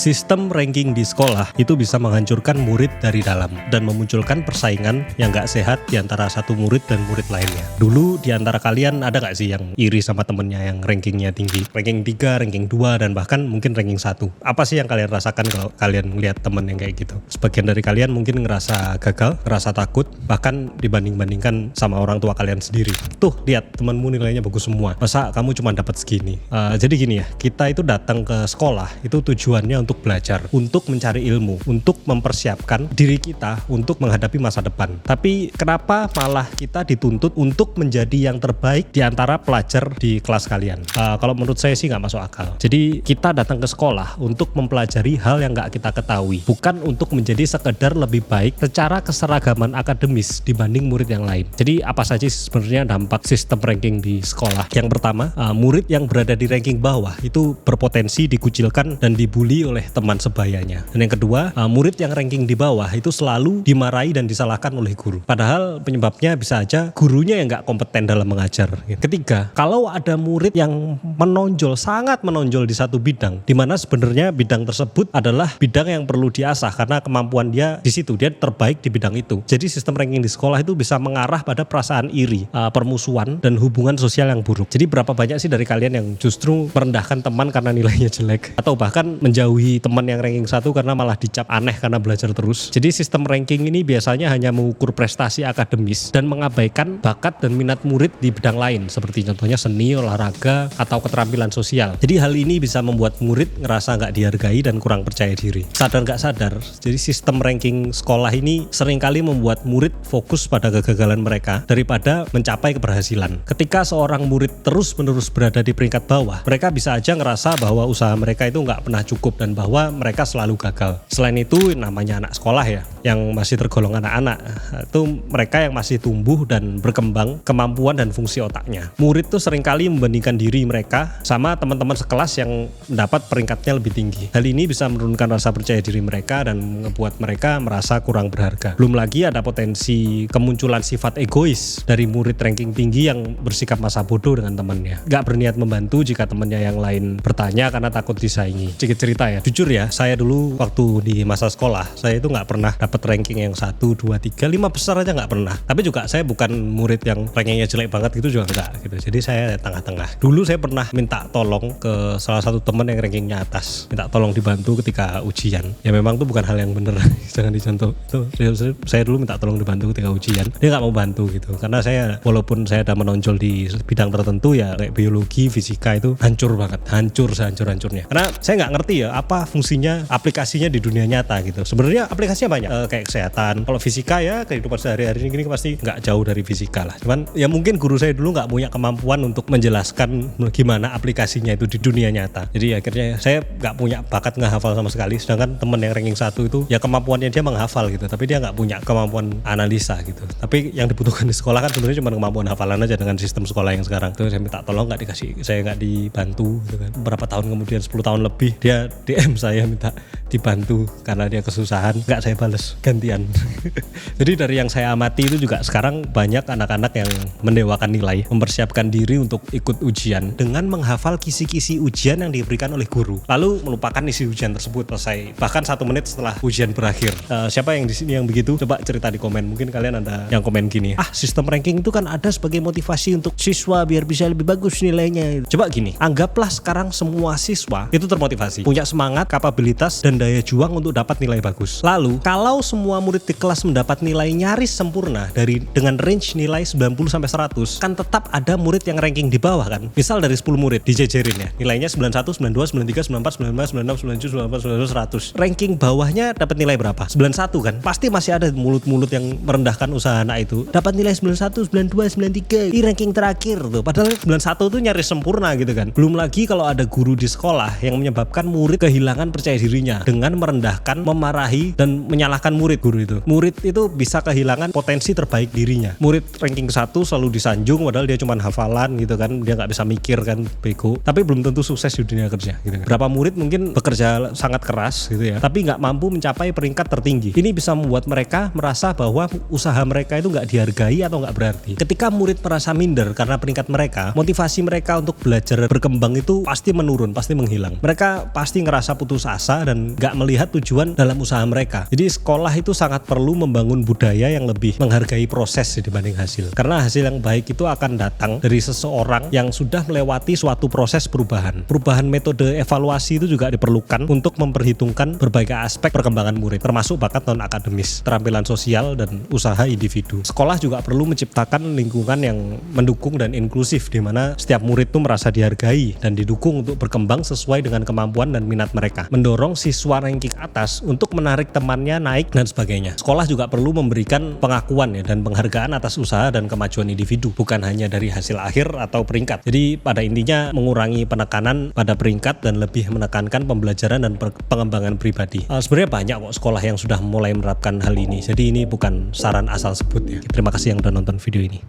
Sistem ranking di sekolah itu bisa menghancurkan murid dari dalam dan memunculkan persaingan yang gak sehat di antara satu murid dan murid lainnya. Dulu di antara kalian ada gak sih yang iri sama temennya yang rankingnya tinggi? Ranking 3, ranking 2, dan bahkan mungkin ranking 1. Apa sih yang kalian rasakan kalau kalian melihat temen yang kayak gitu? Sebagian dari kalian mungkin ngerasa gagal, ngerasa takut, bahkan dibanding-bandingkan sama orang tua kalian sendiri. Tuh, lihat temanmu nilainya bagus semua. Masa kamu cuma dapat segini? Jadi gini ya, kita itu datang ke sekolah itu tujuannya untuk belajar, untuk mencari ilmu, untuk mempersiapkan diri kita untuk menghadapi masa depan. Tapi kenapa malah kita dituntut untuk menjadi yang terbaik di antara pelajar di kelas kalian? Kalau menurut saya sih nggak masuk akal. Jadi kita datang ke sekolah untuk mempelajari hal yang nggak kita ketahui, bukan untuk menjadi sekedar lebih baik secara keseragaman akademis dibanding murid yang lain. Jadi apa saja sebenarnya dampak sistem ranking di sekolah? Yang pertama, murid yang berada di ranking bawah itu berpotensi dikucilkan dan dibully oleh teman sebayanya. Dan yang kedua, murid yang ranking di bawah itu selalu dimarahi dan disalahkan oleh guru. Padahal penyebabnya bisa aja gurunya yang nggak kompeten dalam mengajar. Ketiga, kalau ada murid yang menonjol, sangat menonjol di satu bidang, di mana sebenarnya bidang tersebut adalah bidang yang perlu diasah karena kemampuan dia di situ, dia terbaik di bidang itu. Jadi sistem ranking di sekolah itu bisa mengarah pada perasaan iri, permusuhan, dan hubungan sosial yang buruk. Jadi berapa banyak sih dari kalian yang justru merendahkan teman karena nilainya jelek, atau bahkan menjauhi teman yang ranking 1 karena malah dicap aneh karena belajar terus. Jadi sistem ranking ini biasanya hanya mengukur prestasi akademis dan mengabaikan bakat dan minat murid di bidang lain, seperti contohnya seni, olahraga, atau keterampilan sosial. Jadi hal ini bisa membuat murid ngerasa nggak dihargai dan kurang percaya diri. Sadar nggak sadar, jadi sistem ranking sekolah ini seringkali membuat murid fokus pada kegagalan mereka daripada mencapai keberhasilan. Ketika seorang murid terus-menerus berada di peringkat bawah, mereka bisa aja ngerasa bahwa usaha mereka itu nggak pernah cukup dan bahwa mereka selalu gagal. Selain itu, namanya anak sekolah ya, yang masih tergolong anak-anak, itu mereka yang masih tumbuh dan berkembang kemampuan dan fungsi otaknya. Murid tuh seringkali membandingkan diri mereka sama teman-teman sekelas yang mendapat peringkatnya lebih tinggi. Hal ini bisa menurunkan rasa percaya diri mereka dan membuat mereka merasa kurang berharga. Belum lagi ada potensi kemunculan sifat egois dari murid ranking tinggi yang bersikap masa bodoh dengan temannya. Gak berniat membantu jika temannya yang lain bertanya karena takut disaingi. Sedikit cerita ya, jujur ya, saya dulu waktu di masa sekolah, saya itu gak pernah dapat ranking yang 1, 2, 3, 5 besar aja gak pernah. Tapi juga saya bukan murid yang rankingnya jelek banget gitu juga enggak gitu. Jadi saya tengah-tengah. Dulu saya pernah minta tolong ke salah satu teman yang rankingnya atas, minta tolong dibantu ketika ujian. Ya memang itu bukan hal yang benar. Jangan dicontoh. Itu saya dulu minta tolong dibantu ketika ujian. Dia gak mau bantu gitu. Karena saya, walaupun saya udah menonjol di bidang tertentu ya, kayak biologi, fisika itu hancur banget, hancur sehancur-hancurnya. Karena saya nggak ngerti ya apa fungsinya aplikasinya di dunia nyata gitu. Sebenarnya aplikasinya banyak, kayak kesehatan. Kalau fisika ya kehidupan sehari-hari ini pasti nggak jauh dari fisika lah. Cuman ya mungkin guru saya dulu nggak punya kemampuan untuk menjelaskan gimana aplikasinya itu di dunia nyata. Jadi akhirnya saya nggak punya bakat ngehafal sama sekali. Sedangkan temen yang ranking 1 itu ya kemampuannya dia menghafal gitu, tapi dia nggak punya kemampuan analisa gitu. Tapi yang dibutuhkan di sekolah kan sebenarnya cuma kemampuan hafalan aja dengan sistem sekolah yang sekarang. Tuh saya minta tolong nggak dikasih, saya nggak dibantu gitu kan. Berapa tahun kemudian, 10 tahun lebih, dia DM saya minta dibantu karena dia kesusahan, nggak saya bales, gantian. Jadi dari yang saya amati itu juga sekarang banyak anak-anak yang mendewakan nilai, mempersiapkan diri untuk ikut ujian dengan menghafal kisi-kisi ujian yang diberikan oleh guru, lalu melupakan isi ujian tersebut selesai bahkan 1 menit setelah ujian berakhir. Siapa yang di sini yang begitu? Coba cerita di komen. Mungkin kalian ada yang komen gini, sistem ranking itu kan ada sebagai motivasi untuk siswa biar bisa lebih bagus nilainya. Coba gini, anggaplah sekarang semua siswa itu termotivasi, punya semangat, kapabilitas, dan daya juang untuk dapat nilai bagus. Lalu kalau semua murid di kelas mendapat nilai nyaris sempurna dengan range nilai 90-100, kan tetap ada murid yang ranking di bawah kan. Misal dari 10 murid dijejerin ya, nilainya 91, 92, 93, 94, 95, 96, 97, 97, 98, 100. Ranking bawahnya dapat nilai berapa? 91 kan. Pasti masih ada mulut-mulut yang merendahkan usaha anak itu. Dapat nilai 91, 92, 93. Di ranking terakhir tuh. Padahal 91 tuh nyaris sempurna gitu kan. Belum lagi kalau ada guru di sekolah yang menyebabkan murid kehilangan percaya dirinya dengan merendahkan, memarahi, dan menyalahkan murid guru itu. Murid itu bisa kehilangan potensi terbaik dirinya. Murid ranking 1 selalu disanjung padahal dia cuma hafalan gitu kan. Dia nggak bisa mikir kan, bego. Tapi belum tentu sukses di dunia kerja gitu kan. Berapa murid mungkin bekerja sangat keras gitu ya, tapi nggak mampu mencapai peringkat tertinggi. Ini bisa membuat mereka merasa bahwa usaha mereka itu nggak dihargai atau nggak berarti. Ketika murid merasa minder karena peringkat mereka, motivasi mereka untuk belajar berkembang itu pasti menurun, pasti menghilang. Mereka pasti ngerasa putus asa dan nggak melihat tujuan dalam usaha mereka. Jadi sekolah itu sangat perlu membangun budaya yang lebih menghargai proses dibanding hasil. Karena hasil yang baik itu akan datang dari seseorang yang sudah melewati suatu proses perubahan. Perubahan metode evaluasi itu juga diperlukan untuk memperhitungkan berbagai aspek perkembangan murid, termasuk bakat non-akademis, keterampilan sosial, dan usaha individu. Sekolah juga perlu menciptakan lingkungan yang mendukung dan inklusif, di mana setiap murid itu merasa dihargai dan didukung untuk berkembang sesuai dengan kemampuan dan minat mereka. Mendorong siswa ranking atas untuk menarik temannya naik dan sebagainya. Sekolah juga perlu memberikan pengakuan dan penghargaan atas usaha dan kemajuan individu, bukan hanya dari hasil akhir atau peringkat. Jadi pada intinya mengurangi penekanan pada peringkat dan lebih menekankan pembelajaran dan pengembangan pribadi. Sebenarnya banyak kok sekolah yang sudah mulai menerapkan hal ini. Jadi ini bukan saran asal sebut ya. Terima kasih yang udah nonton video ini.